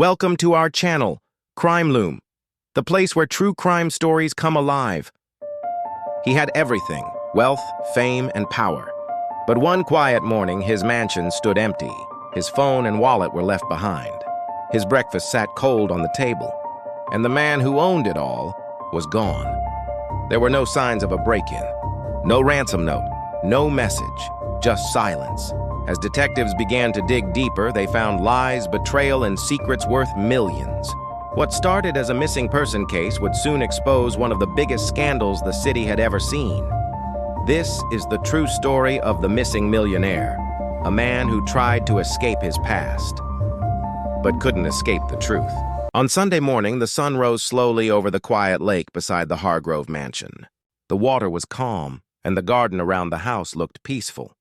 Welcome to our channel, Crime Loom, the place where true crime stories come alive. He had everything, wealth, fame, and power. But one quiet morning, his mansion stood empty. His phone and wallet were left behind. His breakfast sat cold on the table, and the man who owned it all was gone. There were no signs of a break-in, no ransom note, no message, just silence. As detectives began to dig deeper, they found lies, betrayal, and secrets worth millions. What started as a missing person case would soon expose one of the biggest scandals the city had ever seen. This is the true story of the missing millionaire, a man who tried to escape his past, but couldn't escape the truth. On Sunday morning, the sun rose slowly over the quiet lake beside the Hargrove mansion. The water was calm, and the garden around the house looked peaceful.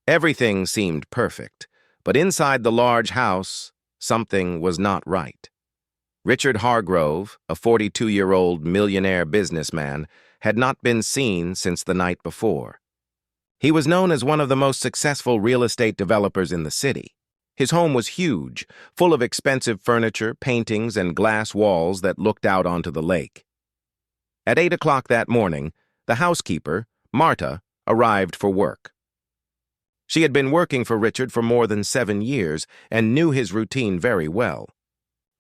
Everything seemed perfect, but inside the large house, something was not right. Richard Hargrove, a 42-year-old millionaire businessman, had not been seen since the night before. He was known as one of the most successful real estate developers in the city. His home was huge, full of expensive furniture, paintings, and glass walls that looked out onto the lake. At 8 o'clock that morning, the housekeeper, Marta, arrived for work. She had been working for Richard for more than 7 years and knew his routine very well.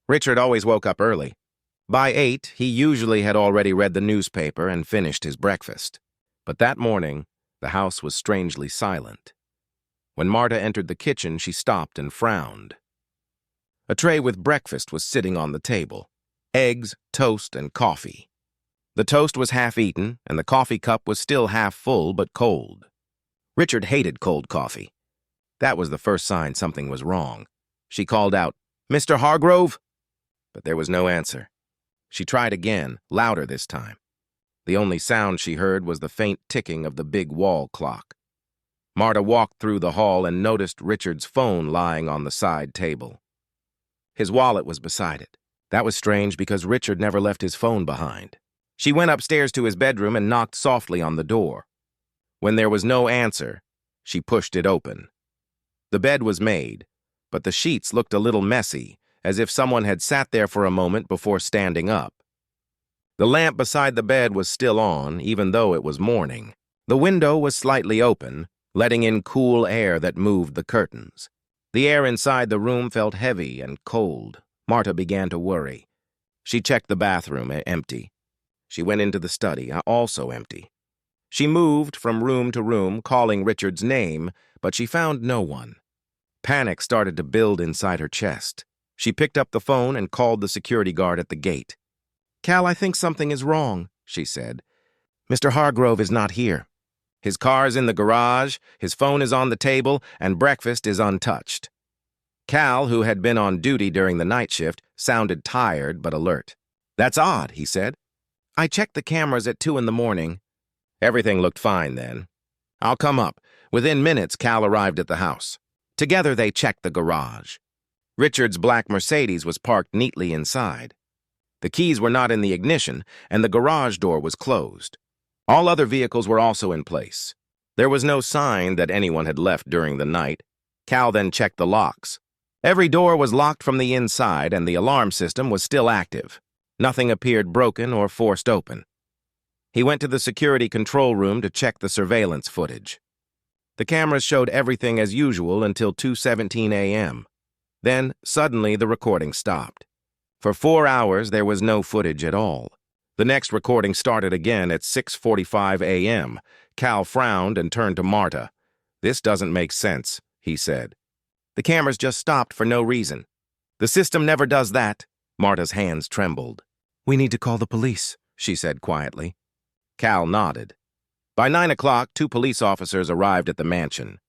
Richard always woke up early. By 8, he usually had already read the newspaper and finished his breakfast. But that morning, the house was strangely silent. When Marta entered the kitchen, she stopped and frowned. A tray with breakfast was sitting on the table: eggs, toast, and coffee. The toast was half eaten, and the coffee cup was still half full but cold. Richard hated cold coffee. That was the first sign something was wrong. She called out, "Mr. Hargrove?" But there was no answer. She tried again, louder this time. The only sound she heard was the faint ticking of the big wall clock. Marta walked through the hall and noticed Richard's phone lying on the side table. His wallet was beside it. That was strange because Richard never left his phone behind. She went upstairs to his bedroom and knocked softly on the door. When there was no answer, she pushed it open. The bed was made, but the sheets looked a little messy, as if someone had sat there for a moment before standing up. The lamp beside the bed was still on, even though it was morning. The window was slightly open, letting in cool air that moved the curtains. The air inside the room felt heavy and cold. Marta began to worry. She checked the bathroom, empty. She went into the study, also empty. She moved from room to room, calling Richard's name, but she found no one. Panic started to build inside her chest. She picked up the phone and called the security guard at the gate. "Cal, I think something is wrong," she said. "Mr. Hargrove is not here. His car's in the garage, his phone is on the table, and breakfast is untouched." Cal, who had been on duty during the night shift, sounded tired but alert. "That's odd," he said. "I checked the cameras at 2 in the morning. Everything looked fine then. I'll come up." Within minutes, Cal arrived at the house. Together, they checked the garage. Richard's black Mercedes was parked neatly inside. The keys were not in the ignition, and the garage door was closed. All other vehicles were also in place. There was no sign that anyone had left during the night. Cal then checked the locks. Every door was locked from the inside, and the alarm system was still active. Nothing appeared broken or forced open. He went to the security control room to check the surveillance footage. The cameras showed everything as usual until 2:17 a.m. Then, suddenly, the recording stopped. For 4 hours, there was no footage at all. The next recording started again at 6:45 a.m. Cal frowned and turned to Marta. "This doesn't make sense," he said. "The cameras just stopped for no reason." "The system never does that." Marta's hands trembled. "We need to call the police," she said quietly. Cal nodded. By 9 o'clock, 2 police officers arrived at the mansion.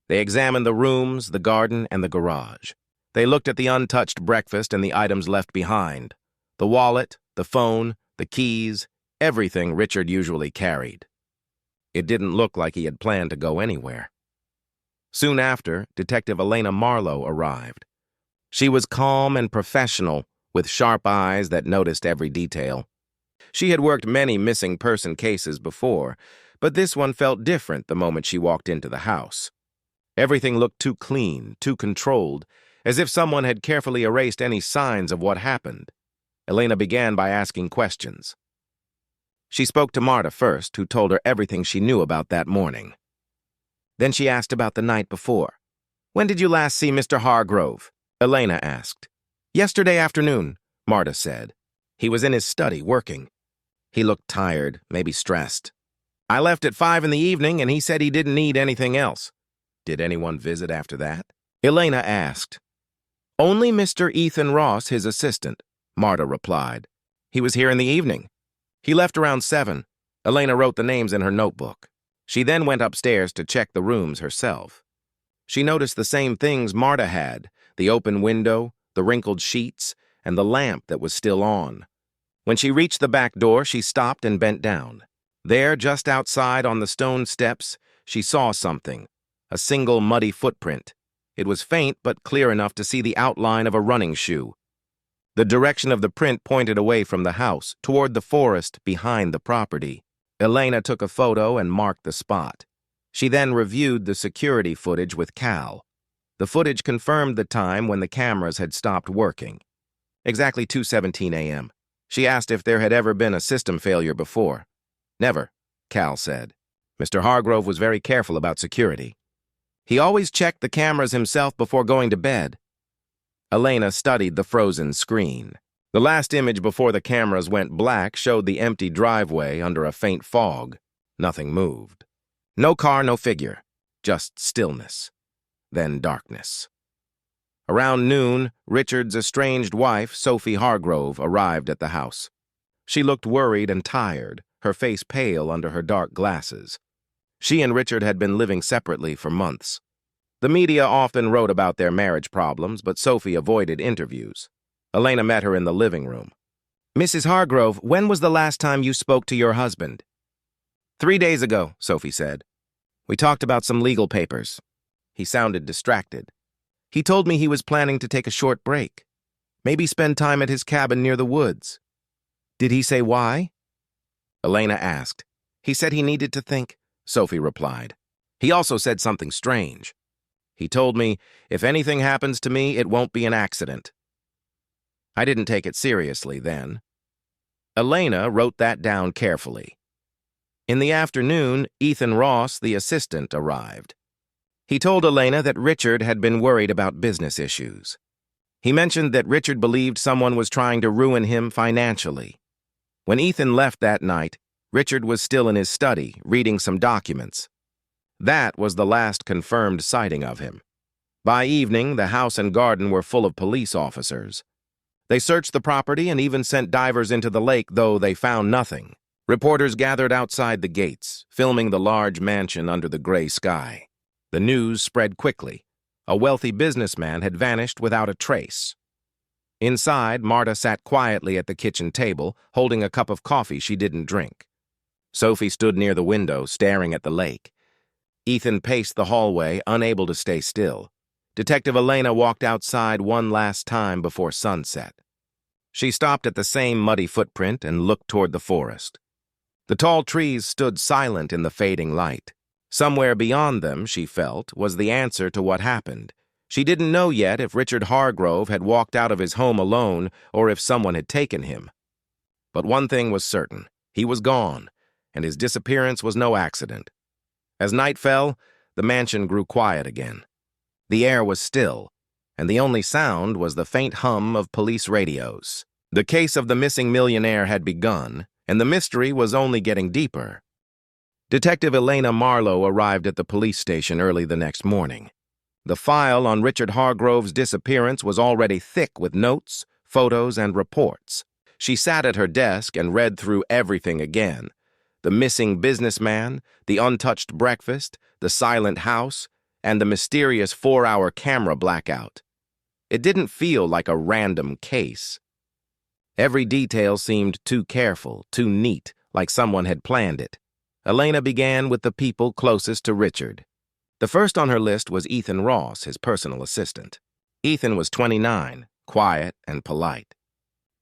They examined the rooms, the garden, and the garage. They looked at the untouched breakfast and the items left behind: the wallet, the phone, the keys, everything Richard usually carried. It didn't look like he had planned to go anywhere. Soon after, Detective Elena Marlo arrived. She was calm and professional, with sharp eyes that noticed every detail. She had worked many missing person cases before, but this one felt different the moment she walked into the house. Everything looked too clean, too controlled, As if someone had carefully erased any signs of what happened, Elena began by asking questions. She spoke to Marta first, who told her everything she knew about that morning. Then she asked about the night before. "When did you last see Mr. Hargrove?" Elena asked. "Yesterday afternoon," Marta said. "He was in his study working. He looked tired, maybe stressed. I left at 5 in the evening and he said he didn't need anything else." "Did anyone visit after that?" Elena asked. "Only Mr. Ethan Ross, his assistant," Marta replied. "He was here in the evening. He left around 7. Elena wrote the names in her notebook. She then went upstairs to check the rooms herself. She noticed the same things Marta had: the open window, the wrinkled sheets, and the lamp that was still on. When she reached the back door, she stopped and bent down. There, just outside on the stone steps, she saw something: a single muddy footprint. It was faint but clear enough to see the outline of a running shoe. The direction of the print pointed away from the house, toward the forest behind the property. Elena took a photo and marked the spot. She then reviewed the security footage with Cal. The footage confirmed the time when the cameras had stopped working. Exactly 2:17 a.m. She asked if there had ever been a system failure before. "Never," Cal said. "Mr. Hargrove was very careful about security. He always checked the cameras himself before going to bed." Elena studied the frozen screen. The last image before the cameras went black showed the empty driveway under a faint fog. Nothing moved. No car, no figure. Just stillness. Then darkness. Around noon, Richard's estranged wife, Sophie Hargrove, arrived at the house. She looked worried and tired, her face pale under her dark glasses. She and Richard had been living separately for months. The media often wrote about their marriage problems, but Sophie avoided interviews. Elena met her in the living room. "Mrs. Hargrove, when was the last time you spoke to your husband?" 3 days ago, Sophie said. "We talked about some legal papers." He sounded distracted. "He told me he was planning to take a short break. Maybe spend time at his cabin near the woods." "Did he say why?" Elena asked. "He said he needed to think," Sophie replied. "He also said something strange. He told me, if anything happens to me, it won't be an accident." I didn't take it seriously then. Elena wrote that down carefully. In the afternoon, Ethan Ross, the assistant, arrived. He told Elena that Richard had been worried about business issues. He mentioned that Richard believed someone was trying to ruin him financially. When Ethan left that night, Richard was still in his study, reading some documents. That was the last confirmed sighting of him. By evening, the house and garden were full of police officers. They searched the property and even sent divers into the lake, though they found nothing. Reporters gathered outside the gates, filming the large mansion under the gray sky. The news spread quickly. A wealthy businessman had vanished without a trace. Inside, Marta sat quietly at the kitchen table, holding a cup of coffee she didn't drink. Sophie stood near the window, staring at the lake. Ethan paced the hallway, unable to stay still. Detective Elena walked outside one last time before sunset. She stopped at the same muddy footprint and looked toward the forest. The tall trees stood silent in the fading light. Somewhere beyond them, she felt, was the answer to what happened. She didn't know yet if Richard Hargrove had walked out of his home alone or if someone had taken him. But one thing was certain: he was gone, and his disappearance was no accident. As night fell, the mansion grew quiet again. The air was still, and the only sound was the faint hum of police radios. The case of the missing millionaire had begun, and the mystery was only getting deeper. Detective Elena Marlo arrived at the police station early the next morning. The file on Richard Hargrove's disappearance was already thick with notes, photos, and reports. She sat at her desk and read through everything again: the missing businessman, the untouched breakfast, the silent house, and the mysterious 4-hour camera blackout. It didn't feel like a random case. Every detail seemed too careful, too neat, like someone had planned it. Elena began with the people closest to Richard. The first on her list was Ethan Ross, his personal assistant. Ethan was 29, quiet and polite.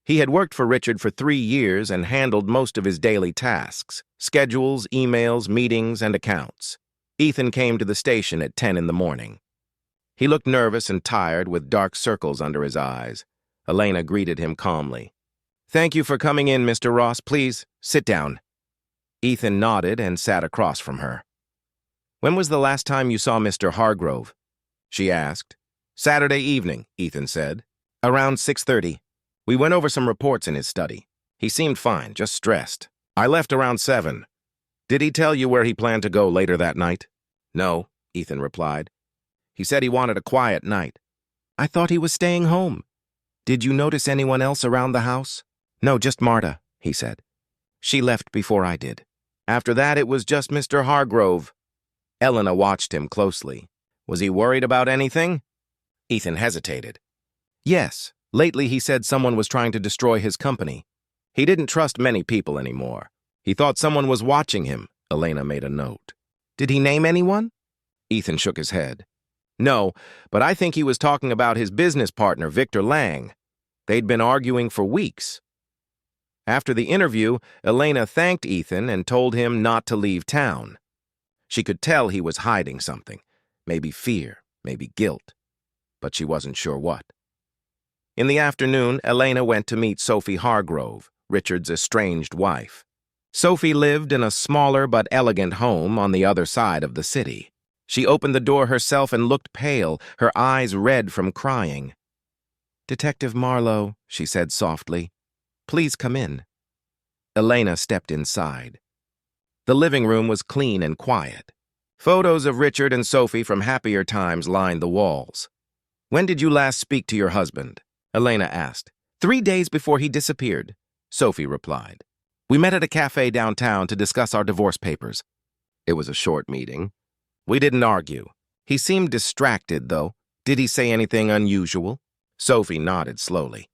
He had worked for Richard for 3 years and handled most of his daily tasks: schedules, emails, meetings, and accounts. Ethan came to the station at 10 in the morning. He looked nervous and tired with dark circles under his eyes. Elena greeted him calmly. "Thank you for coming in, Mr. Ross. Please, sit down." Ethan nodded and sat across from her. "When was the last time you saw Mr. Hargrove?" she asked. "Saturday evening," Ethan said. "Around 6:30. We went over some reports in his study. He seemed fine, just stressed. I left around 7. Did he tell you where he planned to go later that night?" "No," Ethan replied. "He said he wanted a quiet night." "I thought he was staying home. Did you notice anyone else around the house?" "No, just Marta," he said. "She left before I did. After that, it was just Mr. Hargrove." Elena watched him closely. Was he worried about anything? Ethan hesitated. "Yes, lately he said someone was trying to destroy his company. He didn't trust many people anymore. He thought someone was watching him," Elena made a note. "Did he name anyone?" Ethan shook his head. "No, but I think he was talking about his business partner, Victor Lang. They'd been arguing for weeks." After the interview, Elena thanked Ethan and told him not to leave town. She could tell he was hiding something, maybe fear, maybe guilt, but she wasn't sure what. In the afternoon, Elena went to meet Sophie Hargrove, Richard's estranged wife. Sophie lived in a smaller but elegant home on the other side of the city. She opened the door herself and looked pale, her eyes red from crying. "Detective Marlo," she said softly, "please come in." Elena stepped inside. The living room was clean and quiet. Photos of Richard and Sophie from happier times lined the walls. "When did you last speak to your husband?" Elena asked. 3 days before he disappeared," Sophie replied. "We met at a cafe downtown to discuss our divorce papers. It was a short meeting. We didn't argue. He seemed distracted, though. Did he say anything unusual?" Sophie nodded slowly.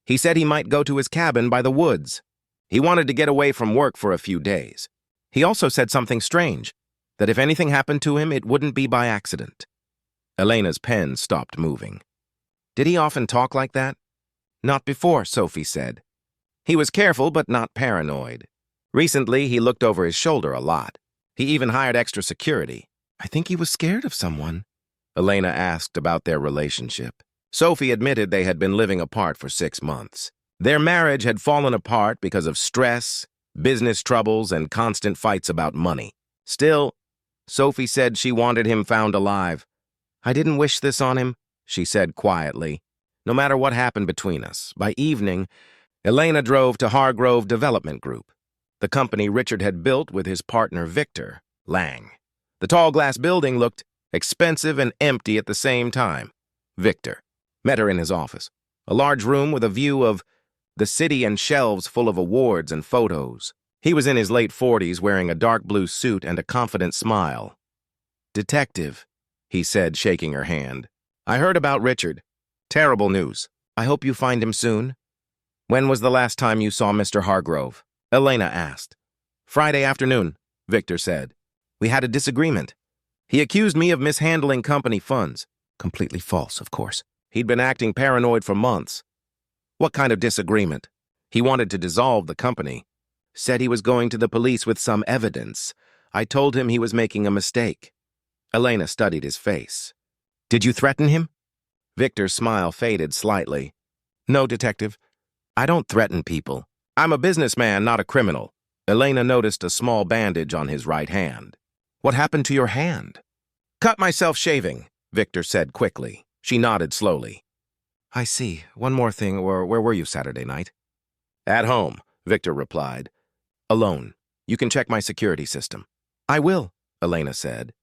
"He said he might go to his cabin by the woods. He wanted to get away from work for a few days. He also said something strange, that if anything happened to him, it wouldn't be by accident." Elena's pen stopped moving. "Did he often talk like that?" "Not before," Sophie said. "He was careful but not paranoid. Recently, he looked over his shoulder a lot. He even hired extra security." "I think he was scared of someone." Elena asked about their relationship. Sophie admitted they had been living apart for 6 months. Their marriage had fallen apart because of stress, business troubles, and constant fights about money. Still, Sophie said she wanted him found alive. "I didn't wish this on him," she said quietly. "No matter what happened between us, by evening, Elena drove to Hargrove Development Group, the company Richard had built with his partner Victor Lang. The tall glass building looked expensive and empty at the same time. Victor met her in his office, a large room with a view of the city and shelves full of awards and photos. He was in his late 40s, wearing a dark blue suit and a confident smile. "Detective," he said, shaking her hand. "I heard about Richard. Terrible news. I hope you find him soon." "When was the last time you saw Mr. Hargrove?" Elena asked. "Friday afternoon," Victor said. "We had a disagreement. He accused me of mishandling company funds." Completely false, of course. He'd been acting paranoid for months. "What kind of disagreement?" "He wanted to dissolve the company. Said he was going to the police with some evidence. I told him he was making a mistake." Elena studied his face. "Did you threaten him?" Victor's smile faded slightly. "No, detective. I don't threaten people. I'm a businessman, not a criminal." Elena noticed a small bandage on his right hand. "What happened to your hand?" "Cut myself shaving," Victor said quickly. She nodded slowly. "I see. One more thing, where were you Saturday night?" "At home," Victor replied. "Alone. You can check my security system." "I will," Elena said.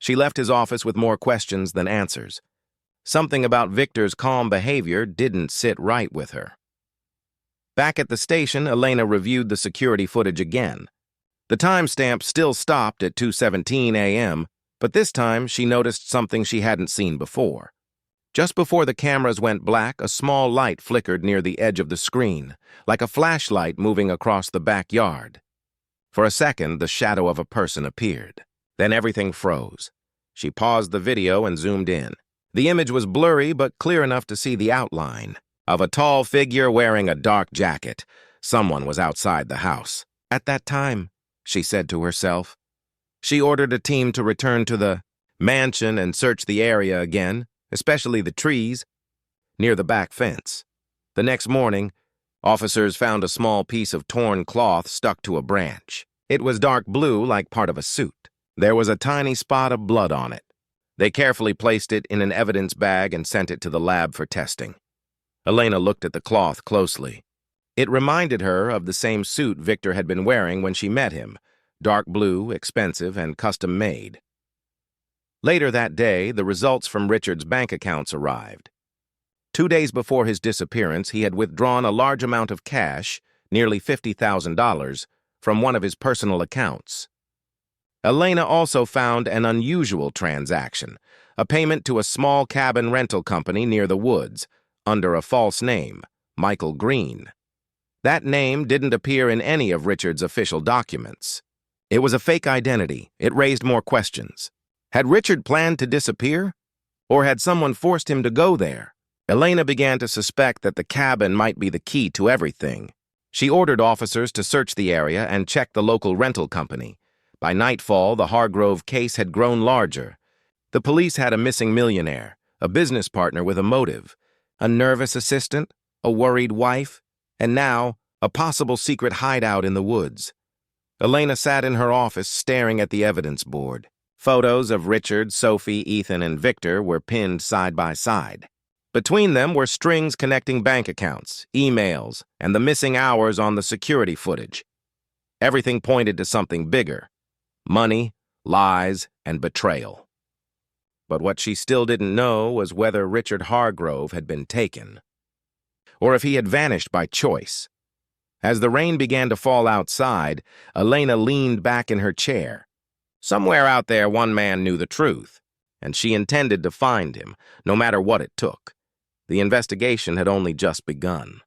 She left his office with more questions than answers. Something about Victor's calm behavior didn't sit right with her. Back at the station, Elena reviewed the security footage again. The timestamp still stopped at 2:17 a.m., but this time she noticed something she hadn't seen before. Just before the cameras went black, a small light flickered near the edge of the screen, like a flashlight moving across the backyard. For a second, the shadow of a person appeared. Then everything froze. She paused the video and zoomed in. The image was blurry but clear enough to see the outline of a tall figure wearing a dark jacket. Someone was outside the house. "At that time," she said to herself. She ordered a team to return to the mansion and searched the area again, especially the trees near the back fence. The next morning, officers found a small piece of torn cloth stuck to a branch. It was dark blue, like part of a suit. There was a tiny spot of blood on it. They carefully placed it in an evidence bag and sent it to the lab for testing. Elena looked at the cloth closely. It reminded her of the same suit Victor had been wearing when she met him, dark blue, expensive, and custom-made. Later that day, the results from Richard's bank accounts arrived. 2 days before his disappearance, he had withdrawn a large amount of cash, nearly $50,000, from one of his personal accounts. Elena also found an unusual transaction, a payment to a small cabin rental company near the woods, under a false name, Michael Green. That name didn't appear in any of Richard's official documents. It was a fake identity. It raised more questions. Had Richard planned to disappear? Or had someone forced him to go there? Elena began to suspect that the cabin might be the key to everything. She ordered officers to search the area and check the local rental company. By nightfall, the Hargrove case had grown larger. The police had a missing millionaire, a business partner with a motive, a nervous assistant, a worried wife, and now a possible secret hideout in the woods. Elena sat in her office staring at the evidence board. Photos of Richard, Sophie, Ethan, and Victor were pinned side by side. Between them were strings connecting bank accounts, emails, and the missing hours on the security footage. Everything pointed to something bigger: money, lies, and betrayal. But what she still didn't know was whether Richard Hargrove had been taken, or if he had vanished by choice. As the rain began to fall outside, Elena leaned back in her chair. Somewhere out there, one man knew the truth, and she intended to find him, no matter what it took. The investigation had only just begun.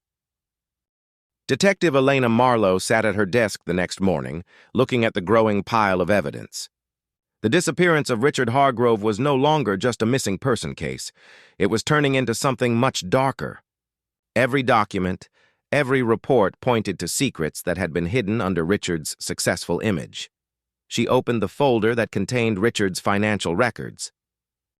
Detective Elena Marlo sat at her desk the next morning, looking at the growing pile of evidence. The disappearance of Richard Hargrove was no longer just a missing person case. It was turning into something much darker. Every document, every report pointed to secrets that had been hidden under Richard's successful image. She opened the folder that contained Richard's financial records.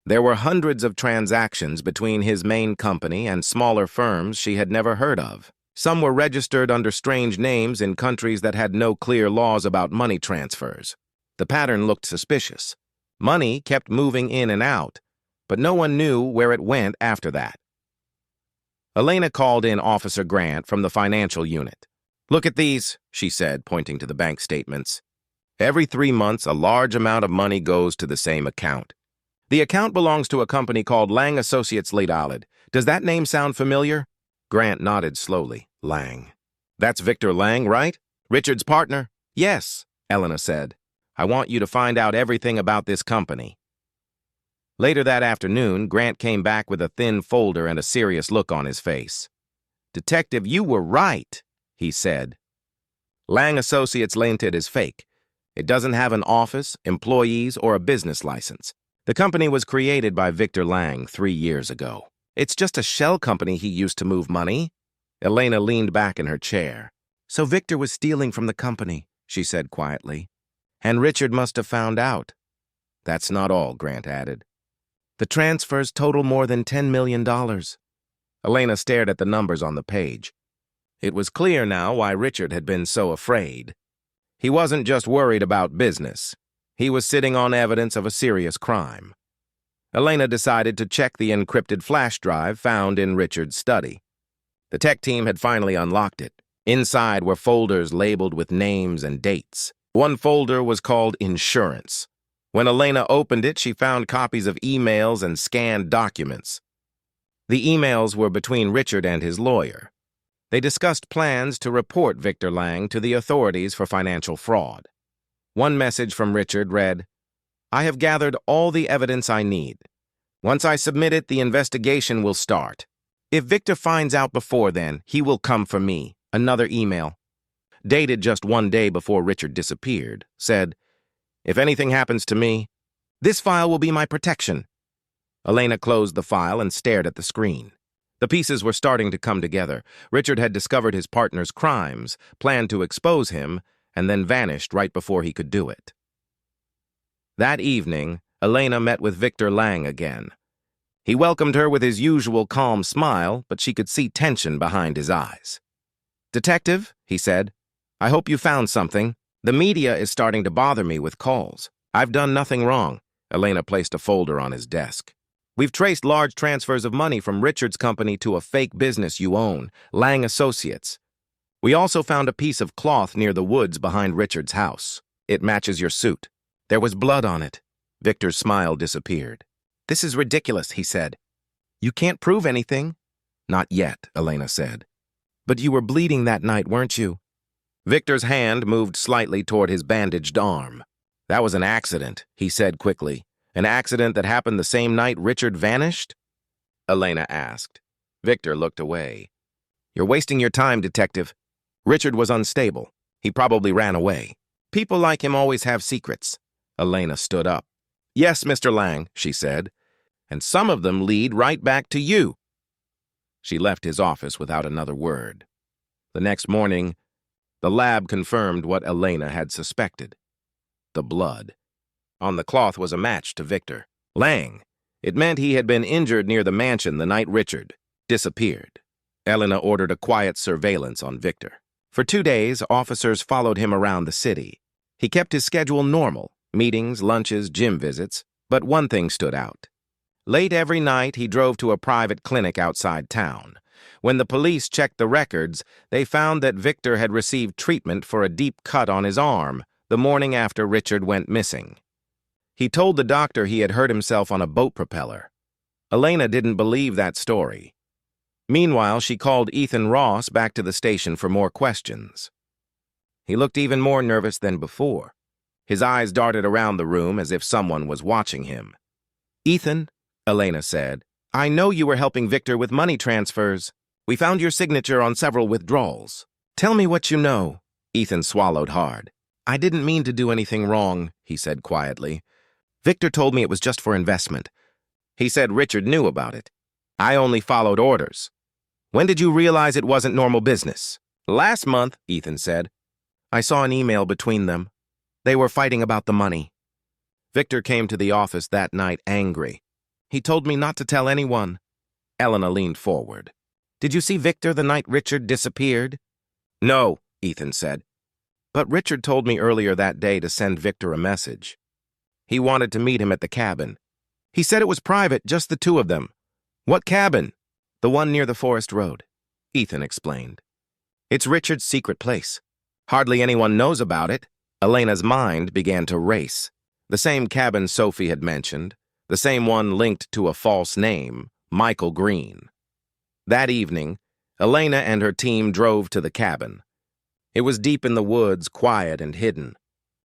There were hundreds of transactions between his main company and smaller firms she had never heard of. Some were registered under strange names in countries that had no clear laws about money transfers. The pattern looked suspicious. Money kept moving in and out, but no one knew where it went after that. Elena called in Officer Grant from the financial unit. "Look at these," she said, pointing to the bank statements. "Every 3 months, a large amount of money goes to the same account. The account belongs to a company called Lang Associates Ltd. Does that name sound familiar?" Grant nodded slowly. "Lang. That's Victor Lang, right? Richard's partner?" "Yes," Elena said. "I want you to find out everything about this company." Later that afternoon, Grant came back with a thin folder and a serious look on his face. "Detective, you were right," he said. "Lang Associates Ltd. is fake. It doesn't have an office, employees, or a business license. The company was created by Victor Lang 3 years ago. It's just a shell company he used to move money." Elena leaned back in her chair. "So Victor was stealing from the company," she said quietly. "And Richard must have found out." "That's not all," Grant added. "The transfers total more than $10 million. Elena stared at the numbers on the page. It was clear now why Richard had been so afraid. He wasn't just worried about business. He was sitting on evidence of a serious crime. Elena decided to check the encrypted flash drive found in Richard's study. The tech team had finally unlocked it. Inside were folders labeled with names and dates. One folder was called Insurance. When Elena opened it, she found copies of emails and scanned documents. The emails were between Richard and his lawyer. They discussed plans to report Victor Lang to the authorities for financial fraud. One message from Richard read, "I have gathered all the evidence I need. Once I submit it, the investigation will start. If Victor finds out before then, he will come for me." Another email, dated just 1 day before Richard disappeared, said, "If anything happens to me, this file will be my protection." Elena closed the file and stared at the screen. The pieces were starting to come together. Richard had discovered his partner's crimes, planned to expose him, and then vanished right before he could do it. That evening, Elena met with Victor Lang again. He welcomed her with his usual calm smile, but she could see tension behind his eyes. "Detective," he said, "I hope you found something. The media is starting to bother me with calls. I've done nothing wrong." Elena placed a folder on his desk. "We've traced large transfers of money from Richard's company to a fake business you own, Lang Associates. We also found a piece of cloth near the woods behind Richard's house. It matches your suit. There was blood on it." Victor's smile disappeared. "This is ridiculous," he said. "You can't prove anything." "Not yet," Elena said. "But you were bleeding that night, weren't you?" Victor's hand moved slightly toward his bandaged arm. "That was an accident," he said quickly. "An accident that happened the same night Richard vanished?" Elena asked. Victor looked away. "You're wasting your time, Detective. Richard was unstable. He probably ran away. People like him always have secrets." Elena stood up. "Yes, Mr. Lang," she said, "and some of them lead right back to you." She left his office without another word. The next morning, the lab confirmed what Elena had suspected. The blood. On the cloth was a match to Victor Lang. It meant he had been injured near the mansion the night Richard disappeared. Elena ordered a quiet surveillance on Victor. For 2 days, officers followed him around the city. He kept his schedule normal, meetings, lunches, gym visits, but one thing stood out. Late every night, he drove to a private clinic outside town. When the police checked the records, they found that Victor had received treatment for a deep cut on his arm the morning after Richard went missing. He told the doctor he had hurt himself on a boat propeller. Elena didn't believe that story. Meanwhile, she called Ethan Ross back to the station for more questions. He looked even more nervous than before. His eyes darted around the room as if someone was watching him. "Ethan," Elena said, "I know you were helping Victor with money transfers. We found your signature on several withdrawals. Tell me what you know." Ethan swallowed hard. "I didn't mean to do anything wrong," he said quietly. "Victor told me it was just for investment. He said Richard knew about it. I only followed orders. When did you realize it wasn't normal business?" "Last month," Ethan said. "I saw an email between them. They were fighting about the money." Victor came to the office that night angry. "He told me not to tell anyone." Elena leaned forward. "Did you see Victor the night Richard disappeared?" "No," Ethan said. "But Richard told me earlier that day to send Victor a message. He wanted to meet him at the cabin. He said it was private, just the two of them." "What cabin?" "The one near the forest road," Ethan explained. "It's Richard's secret place. Hardly anyone knows about it." Elena's mind began to race. The same cabin Sophie had mentioned, the same one linked to a false name, Michael Green. That evening, Elena and her team drove to the cabin. It was deep in the woods, quiet and hidden.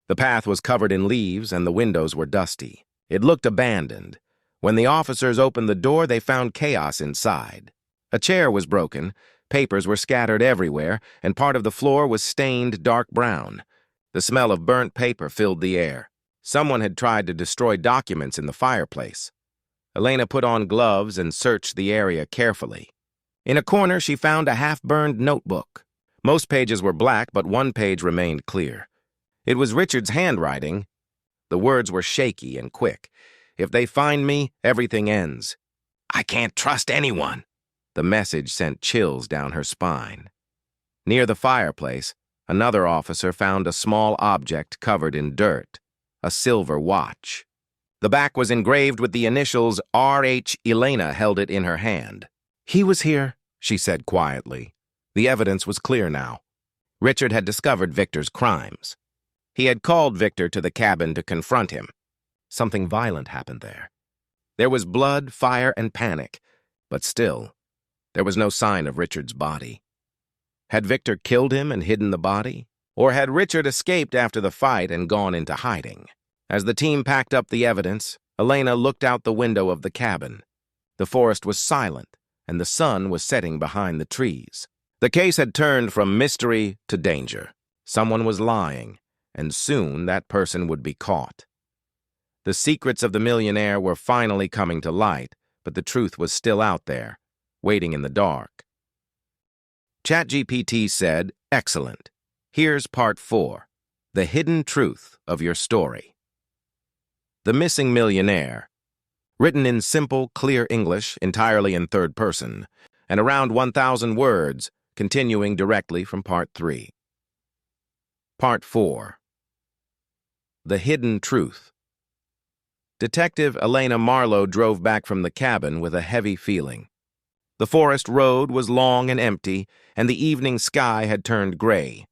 The path was covered in leaves and the windows were dusty. It looked abandoned. When the officers opened the door, they found chaos inside. A chair was broken, papers were scattered everywhere, and part of the floor was stained dark brown. The smell of burnt paper filled the air. Someone had tried to destroy documents in the fireplace. Elena put on gloves and searched the area carefully. In a corner, she found a half-burned notebook. Most pages were black, but one page remained clear. It was Richard's handwriting. The words were shaky and quick. "If they find me, everything ends. I can't trust anyone." The message sent chills down her spine. Near the fireplace, another officer found a small object covered in dirt, a silver watch. The back was engraved with the initials R.H. Elena held it in her hand. "He was here," she said quietly. The evidence was clear now. Richard had discovered Victor's crimes. He had called Victor to the cabin to confront him. Something violent happened there. There was blood, fire, and panic, but still, there was no sign of Richard's body. Had Victor killed him and hidden the body? Or had Richard escaped after the fight and gone into hiding? As the team packed up the evidence, Elena looked out the window of the cabin. The forest was silent, and the sun was setting behind the trees. The case had turned from mystery to danger. Someone was lying, and soon that person would be caught. The secrets of the millionaire were finally coming to light, but the truth was still out there, waiting in the dark. ChatGPT said, "Excellent. Here's part 4, the hidden truth of your story." The Missing Millionaire. Written in simple, clear English, entirely in third person, and around 1,000 words, continuing directly from Part 3. Part 4. The Hidden Truth. Detective Elena Marlo drove back from the cabin with a heavy feeling. The forest road was long and empty, and the evening sky had turned gray.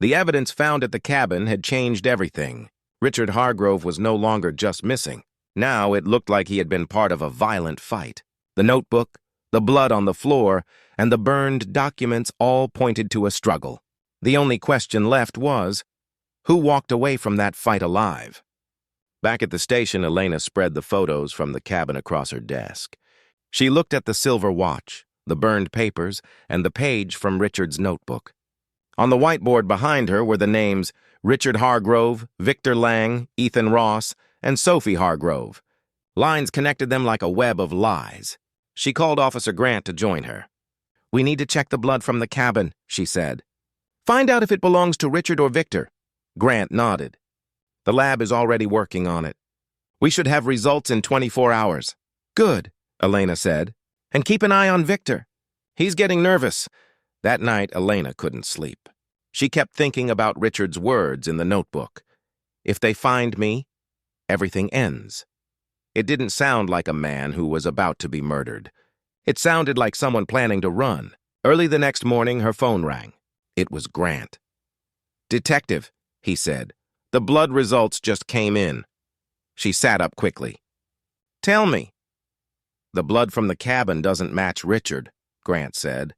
The evidence found at the cabin had changed everything. Richard Hargrove was no longer just missing. Now it looked like he had been part of a violent fight. The notebook, the blood on the floor, and the burned documents all pointed to a struggle. The only question left was, who walked away from that fight alive? Back at the station, Elena spread the photos from the cabin across her desk. She looked at the silver watch, the burned papers, and the page from Richard's notebook. On the whiteboard behind her were the names Richard Hargrove, Victor Lang, Ethan Ross, and Sophie Hargrove. Lines connected them like a web of lies. She called Officer Grant to join her. "We need to check the blood from the cabin," she said. "Find out if it belongs to Richard or Victor." Grant nodded. "The lab is already working on it. We should have results in 24 hours. "Good," Elena said. "And keep an eye on Victor. He's getting nervous." That night, Elena couldn't sleep. She kept thinking about Richard's words in the notebook. "If they find me, everything ends." It didn't sound like a man who was about to be murdered. It sounded like someone planning to run. Early the next morning, her phone rang. It was Grant. "Detective," he said, "the blood results just came in." She sat up quickly. "Tell me." "The blood from the cabin doesn't match Richard," Grant said.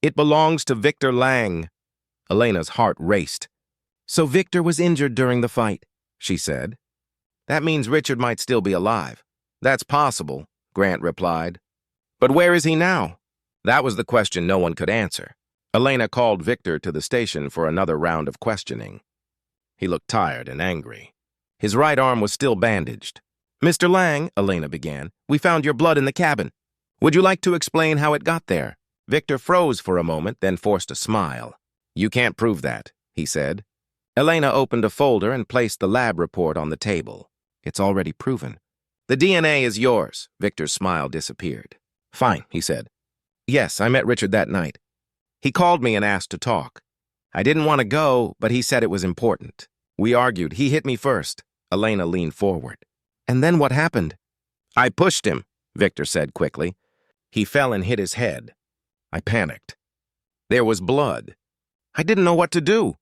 "It belongs to Victor Lang." Elena's heart raced. "So Victor was injured during the fight," she said. "That means Richard might still be alive." "That's possible," Grant replied. "But where is he now?" That was the question no one could answer. Elena called Victor to the station for another round of questioning. He looked tired and angry. His right arm was still bandaged. "Mr. Lang," Elena began, "we found your blood in the cabin. Would you like to explain how it got there?" Victor froze for a moment, then forced a smile. "You can't prove that," he said. Elena opened a folder and placed the lab report on the table. "It's already proven." "The DNA is yours." Victor's smile disappeared. "Fine," he said. "Yes, I met Richard that night. He called me and asked to talk. I didn't want to go, but he said it was important. We argued. He hit me first." Elena leaned forward. "And then what happened?" "I pushed him," Victor said quickly. "He fell and hit his head. I panicked. There was blood. I didn't know what to do."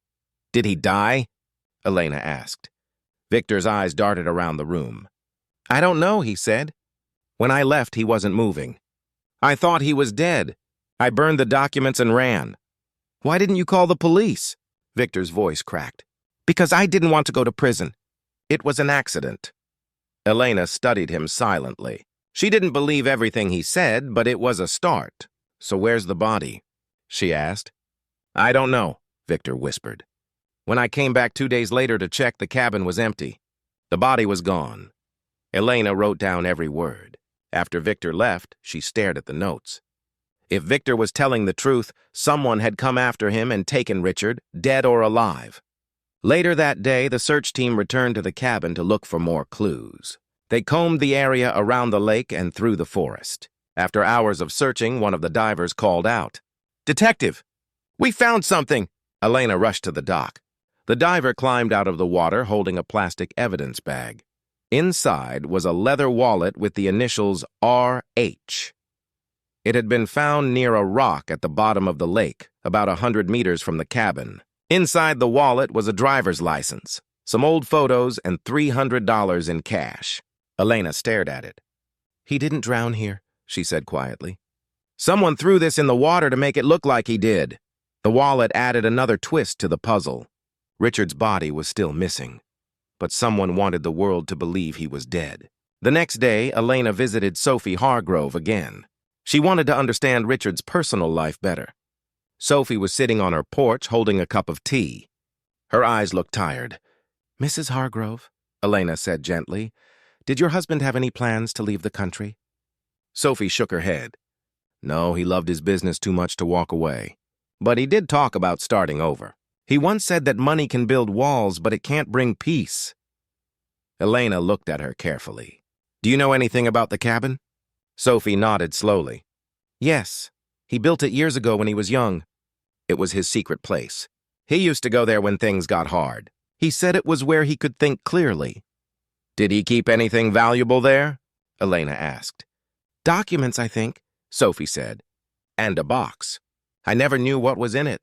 "Did he die?" Elena asked. Victor's eyes darted around the room. "I don't know," he said. "When I left, he wasn't moving. I thought he was dead. I burned the documents and ran." "Why didn't you call the police?" Victor's voice cracked. "Because I didn't want to go to prison. It was an accident." Elena studied him silently. She didn't believe everything he said, but it was a start. "So where's the body?" she asked. "I don't know," Victor whispered. "When I came back 2 days later to check, the cabin was empty. The body was gone." Elena wrote down every word. After Victor left, she stared at the notes. If Victor was telling the truth, someone had come after him and taken Richard, dead or alive. Later that day, the search team returned to the cabin to look for more clues. They combed the area around the lake and through the forest. After hours of searching, one of the divers called out, "Detective, we found something!" Elena rushed to the dock. The diver climbed out of the water holding a plastic evidence bag. Inside was a leather wallet with the initials RH. It had been found near a rock at the bottom of the lake, about 100 meters from the cabin. Inside the wallet was a driver's license, some old photos, and $300 in cash. Elena stared at it. "He didn't drown here," she said quietly. "Someone threw this in the water to make it look like he did." The wallet added another twist to the puzzle. Richard's body was still missing, but someone wanted the world to believe he was dead. The next day, Elena visited Sophie Hargrove again. She wanted to understand Richard's personal life better. Sophie was sitting on her porch holding a cup of tea. Her eyes looked tired. "Mrs. Hargrove," Elena said gently, "did your husband have any plans to leave the country?" Sophie shook her head. "No, he loved his business too much to walk away. But he did talk about starting over. He once said that money can build walls, but it can't bring peace." Elena looked at her carefully. Do you know anything about the cabin? Sophie nodded slowly. Yes, he built it years ago when he was young. It was his secret place. He used to go there when things got hard. He said it was where he could think clearly. Did he keep anything valuable there? Elena asked. Documents, I think, Sophie said. And a box. I never knew what was in it.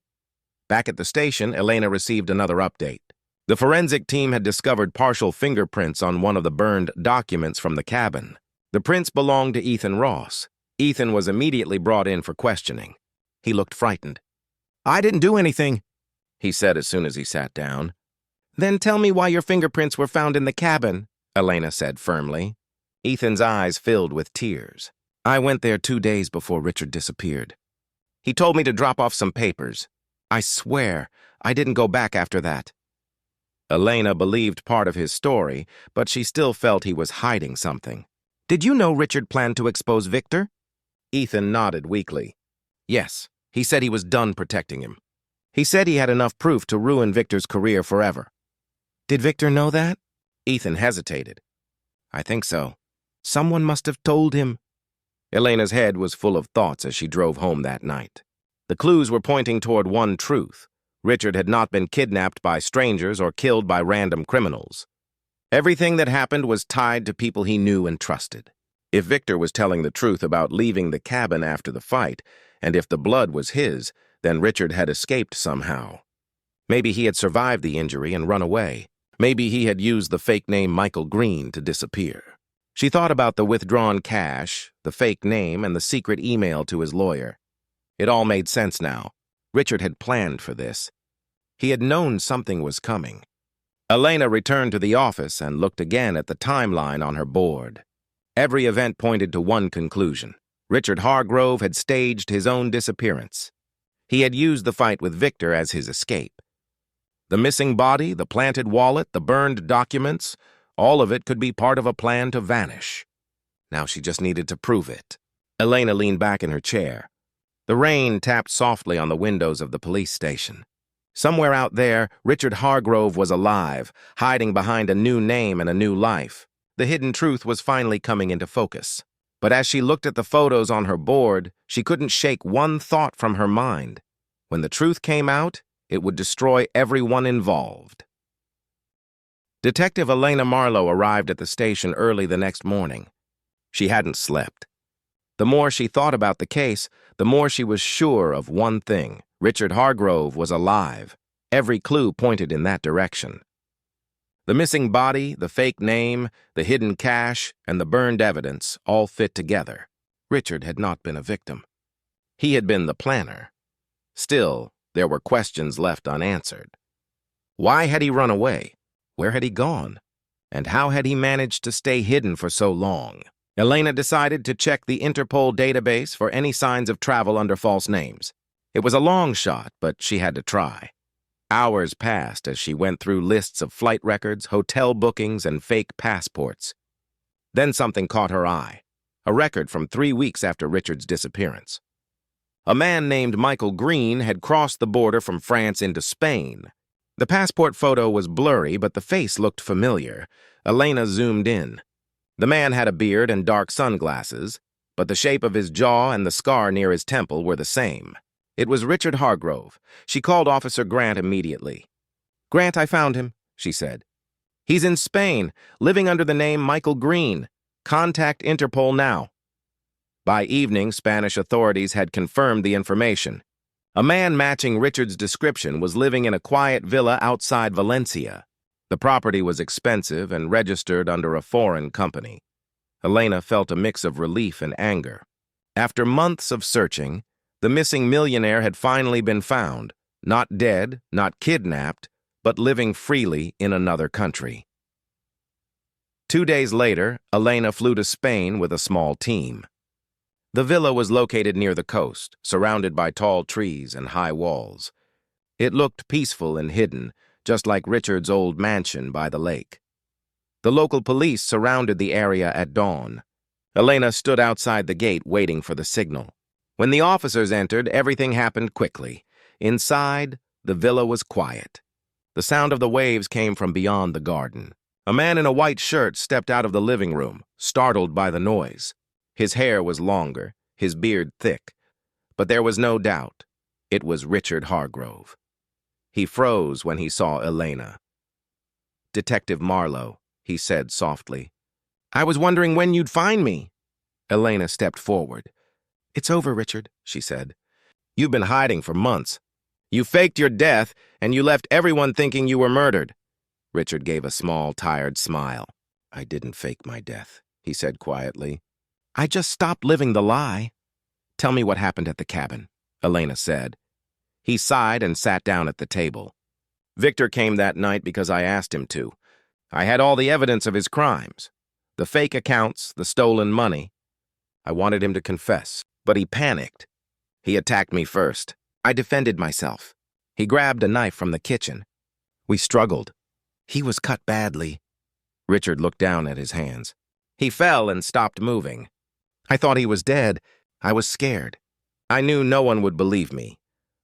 Back at the station, Elena received another update. The forensic team had discovered partial fingerprints on one of the burned documents from the cabin. The prints belonged to Ethan Ross. Ethan was immediately brought in for questioning. He looked frightened. I didn't do anything, he said as soon as he sat down. Then tell me why your fingerprints were found in the cabin, Elena said firmly. Ethan's eyes filled with tears. I went there 2 days before Richard disappeared. He told me to drop off some papers. I swear, I didn't go back after that. Elena believed part of his story, but she still felt he was hiding something. Did you know Richard planned to expose Victor? Ethan nodded weakly. Yes, he said he was done protecting him. He said he had enough proof to ruin Victor's career forever. Did Victor know that? Ethan hesitated. I think so. Someone must have told him. Elena's head was full of thoughts as she drove home that night. The clues were pointing toward one truth. Richard had not been kidnapped by strangers or killed by random criminals. Everything that happened was tied to people he knew and trusted. If Victor was telling the truth about leaving the cabin after the fight, and if the blood was his, then Richard had escaped somehow. Maybe he had survived the injury and run away. Maybe he had used the fake name Michael Green to disappear. She thought about the withdrawn cash, the fake name, and the secret email to his lawyer. It all made sense now. Richard had planned for this. He had known something was coming. Elena returned to the office and looked again at the timeline on her board. Every event pointed to one conclusion. Richard Hargrove had staged his own disappearance. He had used the fight with Victor as his escape. The missing body, the planted wallet, the burned documents, all of it could be part of a plan to vanish. Now she just needed to prove it. Elena leaned back in her chair. The rain tapped softly on the windows of the police station. Somewhere out there, Richard Hargrove was alive, hiding behind a new name and a new life. The hidden truth was finally coming into focus. But as she looked at the photos on her board, she couldn't shake one thought from her mind. When the truth came out, it would destroy everyone involved. Detective Elena Marlo arrived at the station early the next morning. She hadn't slept. The more she thought about the case, the more she was sure of one thing. Richard Hargrove was alive. Every clue pointed in that direction. The missing body, the fake name, the hidden cash, and the burned evidence all fit together. Richard had not been a victim. He had been the planner. Still, there were questions left unanswered. Why had he run away? Where had he gone? And how had he managed to stay hidden for so long? Elena decided to check the Interpol database for any signs of travel under false names. It was a long shot, but she had to try. Hours passed as she went through lists of flight records, hotel bookings, and fake passports. Then something caught her eye, a record from 3 weeks after Richard's disappearance. A man named Michael Green had crossed the border from France into Spain. The passport photo was blurry, but the face looked familiar. Elena zoomed in. The man had a beard and dark sunglasses, but the shape of his jaw and the scar near his temple were the same. It was Richard Hargrove. She called Officer Grant immediately. "Grant, I found him," she said. "He's in Spain, living under the name Michael Green. Contact Interpol now." By evening, Spanish authorities had confirmed the information. A man matching Richard's description was living in a quiet villa outside Valencia. The property was expensive and registered under a foreign company. Elena felt a mix of relief and anger. After months of searching, the missing millionaire had finally been found, not dead, not kidnapped, but living freely in another country. 2 days later, Elena flew to Spain with a small team. The villa was located near the coast, surrounded by tall trees and high walls. It looked peaceful and hidden, just like Richard's old mansion by the lake. The local police surrounded the area at dawn. Elena stood outside the gate waiting for the signal. When the officers entered, everything happened quickly. Inside, the villa was quiet. The sound of the waves came from beyond the garden. A man in a white shirt stepped out of the living room, startled by the noise. His hair was longer, his beard thick, but there was no doubt. It was Richard Hargrove. He froze when he saw Elena. "Detective Marlo," he said softly. "I was wondering when you'd find me." Elena stepped forward. "It's over, Richard," she said. "You've been hiding for months. You faked your death, and you left everyone thinking you were murdered." Richard gave a small, tired smile. "I didn't fake my death," he said quietly. "I just stopped living the lie." "Tell me what happened at the cabin," Elena said. He sighed and sat down at the table. "Victor came that night because I asked him to. I had all the evidence of his crimes. The fake accounts, the stolen money. I wanted him to confess, but he panicked. He attacked me first. I defended myself. He grabbed a knife from the kitchen. We struggled. He was cut badly." Richard looked down at his hands. "He fell and stopped moving. I thought he was dead. I was scared. I knew no one would believe me.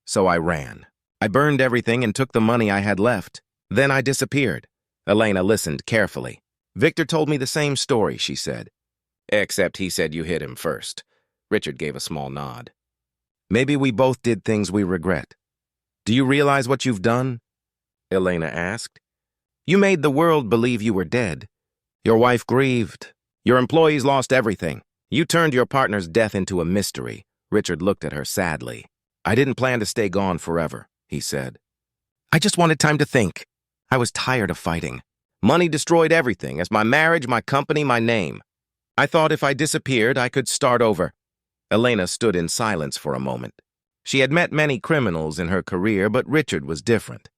So I ran. I burned everything and took the money I had left. Then I disappeared." Elena listened carefully. "Victor told me the same story," she said. "Except he said you hit him first." Richard gave a small nod. "Maybe we both did things we regret. Do you realize what you've done?" Elena asked. "You made the world believe you were dead. Your wife grieved. Your employees lost everything. You turned your partner's death into a mystery." Richard looked at her sadly. "I didn't plan to stay gone forever," he said. "I just wanted time to think. I was tired of fighting. Money destroyed everything, as my marriage, my company, my name. I thought if I disappeared, I could start over." Elena stood in silence for a moment. She had met many criminals in her career, but Richard was different.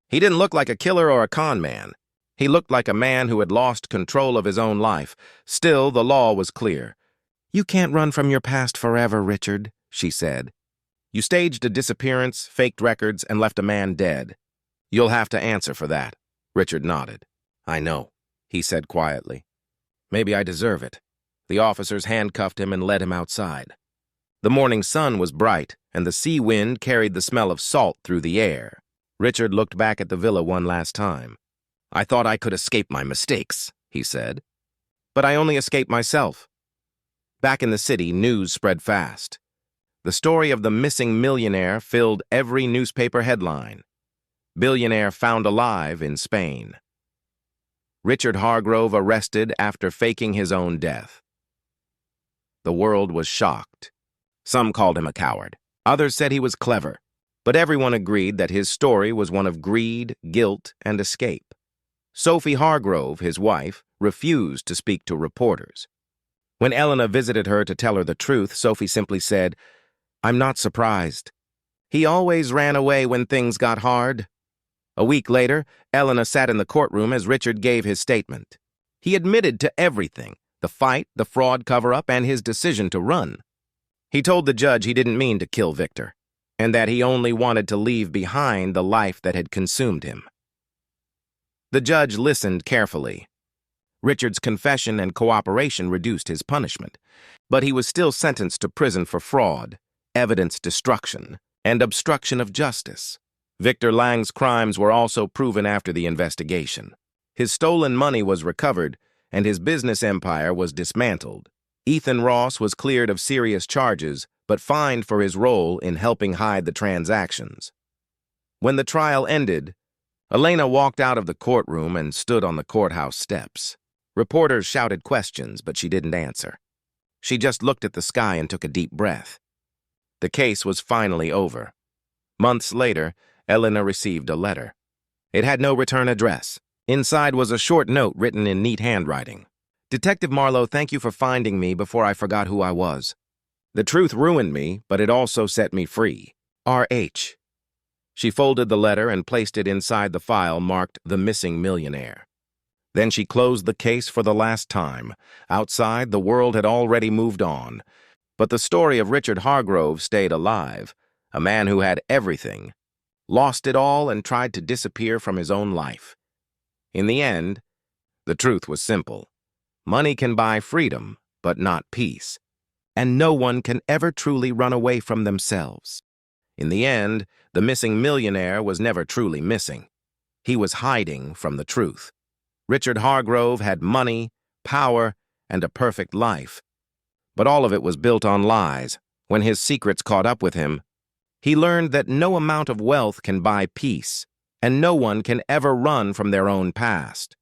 He didn't look like a killer or a con man. He looked like a man who had lost control of his own life. Still, the law was clear. "You can't run from your past forever, Richard," she said. "You staged a disappearance, faked records, and left a man dead. You'll have to answer for that." Richard nodded. "I know," he said quietly. "Maybe I deserve it." The officers handcuffed him and led him outside. The morning sun was bright, and the sea wind carried the smell of salt through the air. Richard looked back at the villa one last time. "I thought I could escape my mistakes," he said. "But I only escaped myself." Back in the city, news spread fast. The story of the missing millionaire filled every newspaper headline. "Billionaire found alive in Spain." Richard Hargrove arrested after faking his own death. The world was shocked. Some called him a coward. Others said he was clever. But everyone agreed that his story was one of greed, guilt, and escape. Sophie Hargrove, his wife, refused to speak to reporters. When Elena visited her to tell her the truth, Sophie simply said, "I'm not surprised. He always ran away when things got hard." A week later, Elena sat in the courtroom as Richard gave his statement. He admitted to everything: the fight, the fraud cover-up, and his decision to run. He told the judge he didn't mean to kill Victor, and that he only wanted to leave behind the life that had consumed him. The judge listened carefully. Richard's confession and cooperation reduced his punishment, but he was still sentenced to prison for fraud, evidence destruction, and obstruction of justice. Victor Lang's crimes were also proven after the investigation. His stolen money was recovered, and his business empire was dismantled. Ethan Ross was cleared of serious charges, but fined for his role in helping hide the transactions. When the trial ended, Elena walked out of the courtroom and stood on the courthouse steps. Reporters shouted questions, but she didn't answer. She just looked at the sky and took a deep breath. The case was finally over. Months later, Elena received a letter. It had no return address. Inside was a short note written in neat handwriting. "Detective Marlo, thank you for finding me before I forgot who I was. The truth ruined me, but it also set me free. R.H." She folded the letter and placed it inside the file marked "The Missing Millionaire." Then she closed the case for the last time. Outside, the world had already moved on. But the story of Richard Hargrove stayed alive, a man who had everything, lost it all, and tried to disappear from his own life. In the end, the truth was simple. Money can buy freedom, but not peace. And no one can ever truly run away from themselves. In the end, the missing millionaire was never truly missing. He was hiding from the truth. Richard Hargrove had money, power, and a perfect life. But all of it was built on lies. When his secrets caught up with him, he learned that no amount of wealth can buy peace, and no one can ever run from their own past.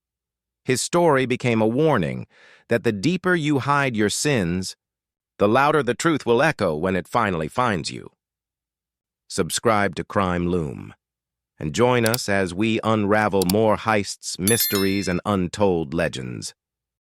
His story became a warning that the deeper you hide your sins, the louder the truth will echo when it finally finds you. Subscribe to Crime Loom, and join us as we unravel more heists, mysteries, and untold legends.